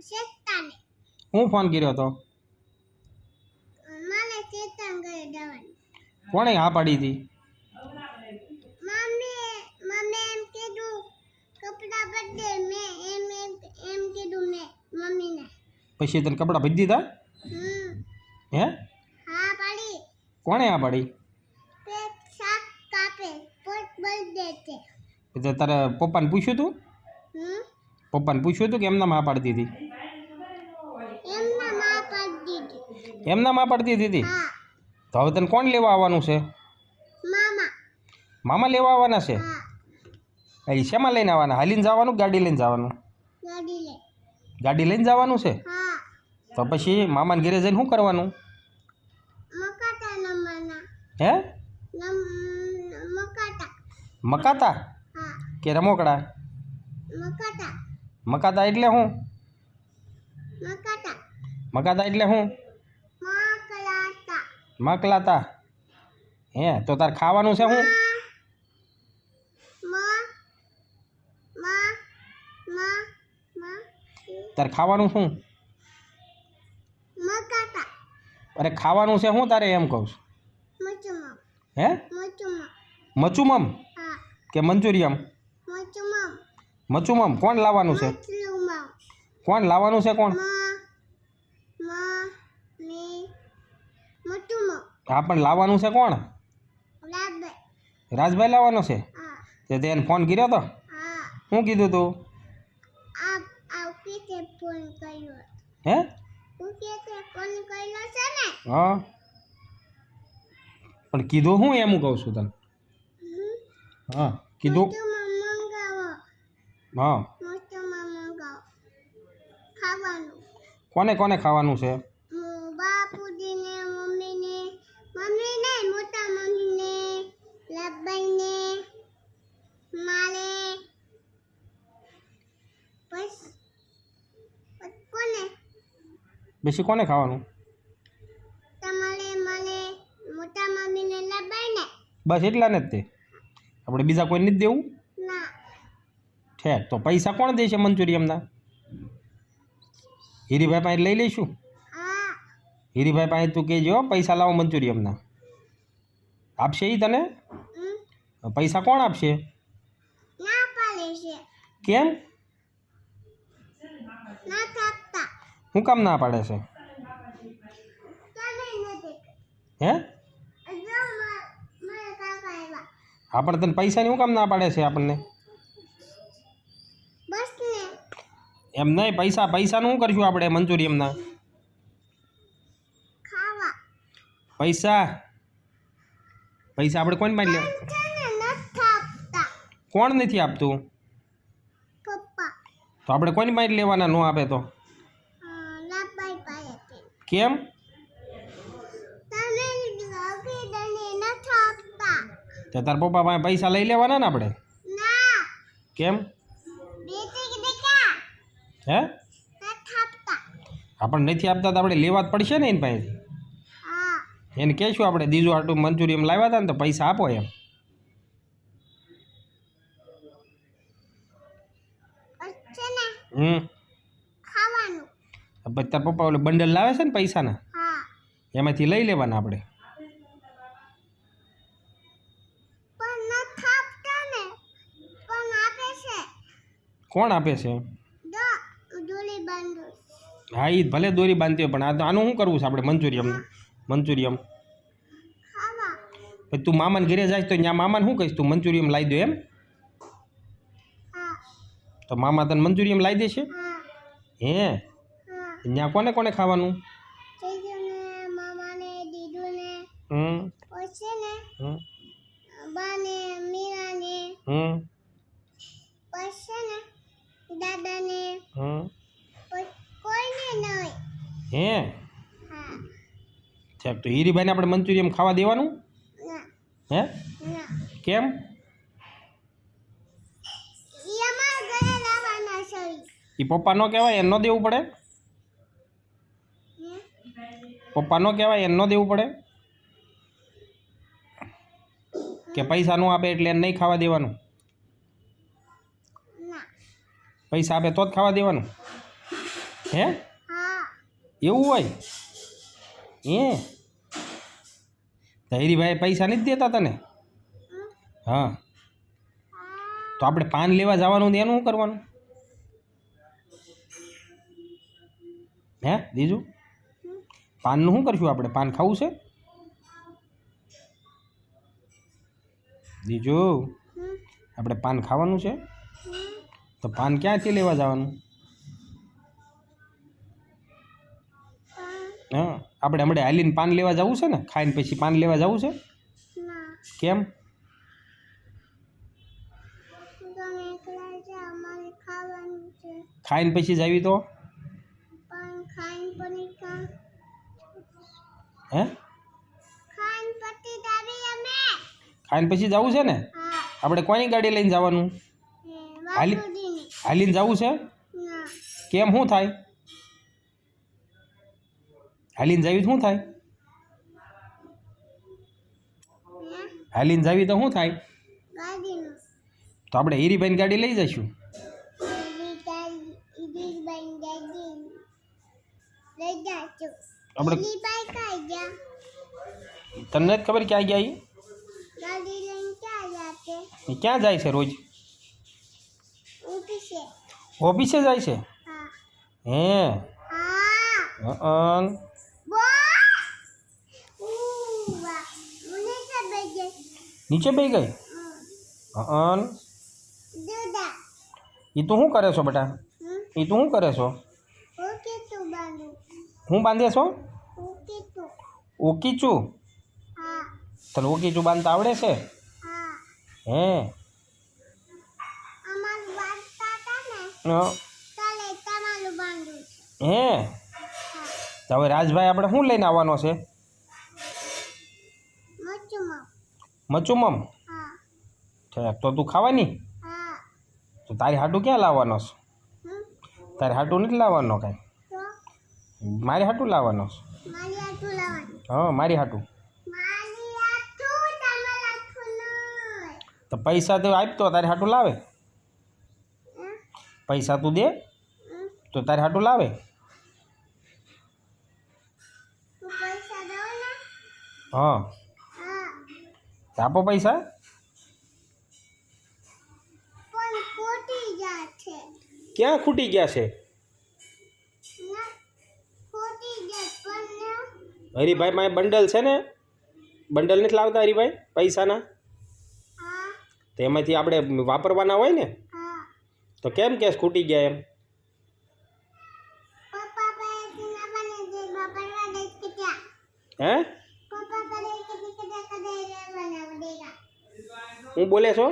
શેતાને હું ફોન કર્યો તો મને ચેતન કરે જવાનું. કોણે હા પાડી હતી? મમ્મી એમ કીધું કપડા બદલે મેં એમ કીધું મેં મમ્મીને. પછી તને કપડાં ભેજી દીધા? હે? હા પાડી. કોણે હા પાડી? પેટ શાક કાપે પોટ બદલે છે. એટલે તારે પપ્પાને પૂછ્યું તું? પપ્પાને પૂછ્યું તું કે એમના હા પાડતી હતી? એમના માં પાડી દીધી. એમના હા પાડતી હતી? હા. તો હવે તને કોણ લેવા આવવાનું છે? મામા. મામા લેવા આવવાના છે? હા. એ શેમાં લઈને આવવાના? હાલીને જવાનું કે ગાડી લઈને જવાનું? ગાડી લે. ગાડી લઈને જવાનું છે? હા. તો પછી મામાને ઘરે જઈને શું કરવાનું? મકાતા નમના. હે? મકાતા. મકાતા હા. કે રમોકડા? મકાતા. મકાતા એટલે શું? મકાતા. મકાતા એટલે શું? મકલાતા. મકલાતા. હે તો તાર ખાવાનું છે શું? તાર ખાવાનું શું? મકાતા. અરે ખાવાનું છે શું તારે એમ કહું છું? મચુમમ. હે? મચુમમ. મચુમમ હા. કે મંચુરિયમ? મચુમમ. મચુમમ કોણ લાવવાનું છે? મચુમમ. કોણ લાવવાનું છે? કોણ? મચુમમ. હા પણ લાવવાનું છે કોણ? લાબે. રાજભાઈ લાવવાનો છે? હા. તે તેને ફોન કર્યો તો? હા. શું કીધું તું? આ કે ફોન કર્યો. હે? હું કે ફોન કર્યો છે ને? હા પણ કીધું હું એમ કહું છું તને. હા કીધું. મંગાવો. હા. મંગાવો. ખાવાનું. કોને કોને ખાવાનું છે? બાપુજીને મમ્મીને મોટા મમ્મીને લબ્બાઈને મારે કોને પછી કોને ખાવાનું? તમારે મને મોટા મમ્મીને લબ્બાઈને. બસ એટલા ને જ તે? આપણે બીજા કોઈ નથી દેવું? ના. ઠેક તો પૈસા કોણ દેશે મંચુરિયમના? હીરીભાઈ પાસે લઈ લઈશું? હા. હીરીભાઈ પાસે તું કહેજો પૈસા લાવો મંચુરિયમના. આપશે એ તને? પૈસા કોણ આપશે? ના પાડે છે. કેમ? ના થાપતા. શું કામ ના પાડે છે? હે? હા પણ તને પૈસાની શું કામ ના પાડે છે આપણને? બસ ને. એમ નહીં પૈસાનું શું કરશું આપણે મંચુરિયમના? ખાવા. પૈસા આપણે કોણ મારી લે? કોણ નથી આપતું? પપ્પા. તો આપણે કોની મારી લેવાના ન આપે તો? લાભાઈ પાસેથી. કેમ? તને દને ન થાપતા. તો તાર પપ્પા પાસે પૈસા લઈ લેવાના ને આપણે? ના. કેમ? બેટી દેખા. હે? ના થાપતા. આપણને નથી આપતા તો આપણે લેવા જ પડશે ને એની પાસેથી. હા. એને કહેશું આપણે દીજું આટલું મંચુરિયમ લાવ્યા હતા ને તો પૈસા આપો એમ. ખાવાનું. પછી તાર પપ્પા ઓલું બંડલ લાવે છે ને પૈસાના? હા. એમાંથી લઈ લેવાના આપણે. પણ ન થાપતા ને. પણ આપે છે. કોણ આપે છે? દોરી બાંધો. હા એ ભલે દોરી બાંધતી હોય પણ આનું શું કરવું છે આપણે મંચુરિયમ? ખાવા. પછી તું મામાને ઘરે જાય તો ત્યાં મામાને શું કહીશ? તું મંચુરિયમ લાવી દો એમ? હા. તો મામા તને મંચુરિયમ લાવી દેશે? હા. હે? હા. ત્યાં કોને કોને ખાવાનું? જીજુને મામાને દીદુને. પછી ને બાને મીરાને. પછી ને દાદાને. કોઈને નહીં. હે? હા. ચાલ તો હીરીભાઈને આપણે મંચુરિયમ ખાવા દેવાનું? ના. હે? ના. કેમ? ઈ અમારા ઘરે લાવવાના છે. એ પપ્પા ન કહેવાય એને ન દેવું પડે? પપ્પા ન કહેવાય એને ન દેવું પડે? કે પૈસા ન આપે એટલે એને નહીં ખાવા દેવાનું? ના. પૈસા આપે તો જ ખાવા દેવાનું? હે हाँ એવું હોય એ તો હરીભાઈ પૈસા નથી દેતા તને હા તો આપણે પાન લેવા જવાનું ને એનું શું કરવાનું હે દીજુ પાનનું શું કરશું આપણે પાન ખાવું છે દીજુ આપણે પાન ખાવાનું છે તો પાન ક્યાંથી લેવા જવાનું હા આપણે હમણાં હાલીને પાન લેવા જવું છે ને ખાઈને પછી પાન લેવા જવું છે ना કેમ તમે એકલા છે અમારે ખાવાનું છે ખાઈને પછી જાવી તો પણ ખાઈને પણ કા હે ખાઈને પછી દાવી અમે ખાઈને પછી જવું છે ને હા આપણે કોની ગાડી લઈને જવાનું હાલી વાસુદીની હાલીને જવું છે ના કેમ શું થાય હાલીને જાવી તો શું થાય હાલીને જાવી તો શું થાય ગાડીનું તો આપણે હીરીભાઈની ગાડી લઈ જઈશું ઈદી બન ગાડી લઈ જાજો આપણે ઈદી બાઈ કાઈ જા તને નથી ખબર ક્યાં ગયા ગાડી લઈને ક્યાં જાતે એ ક્યાં જાય છે રોજ ઊભી છે ઓફિસે જાય છે હા હે હા અન વાહ મને તો બેજે નીચે બેસી ગઈ અન દુડા એ તું શું કરે છો બેટા એ તું શું કરે છો ઓકે તું બાંધુ હું બાંધે છો ઓકે તું ઓકીચું હા તને ઓકીચું બાંધતા આવડે છે હા હે અમાર વાર્તા હતા ને અ, તાલે તમારું બાંધુ છે હે હા તો હવે રાજભાઈ આપણે શું લઈને આવવાનો છે મચુમાં મચુમમ હા ઠીક તો તું ખાવાની હા તો તારી હાટું ક્યાં લાવવાનો છે તારી હાટું નથી લાવવાનો કાંઈ તો મારી હાટું લાવવાનો છે મારી આટું લાવવાનું હા મારી હાટું મારી આટું તમારા આટું નહીં તો પૈસા તો આપતો તારી હાટું લાવે પૈસા તું દે તો તારી હાટું લાવે તું પૈસા દો ને હા હા તો આપો પૈસા પણ ખોટી જાય છે ક્યાં ખૂટી ગયા છે ના ખોટી જાય પણ હરીભાઈ મારે બંડલ છે ને બંડલ નથી લાવતા હરીભાઈ પૈસાના હા તો એમાંથી આપણે વાપરવાના હોય ને હા તો કેમ કેસ ખૂટી ગયા એમ પપ્પા પાસે ના બને જે બાપા દે કે ત્યાં હે પપ્પા કરે કે કદે કદે રે બનાવ દેગા હું બોલે છો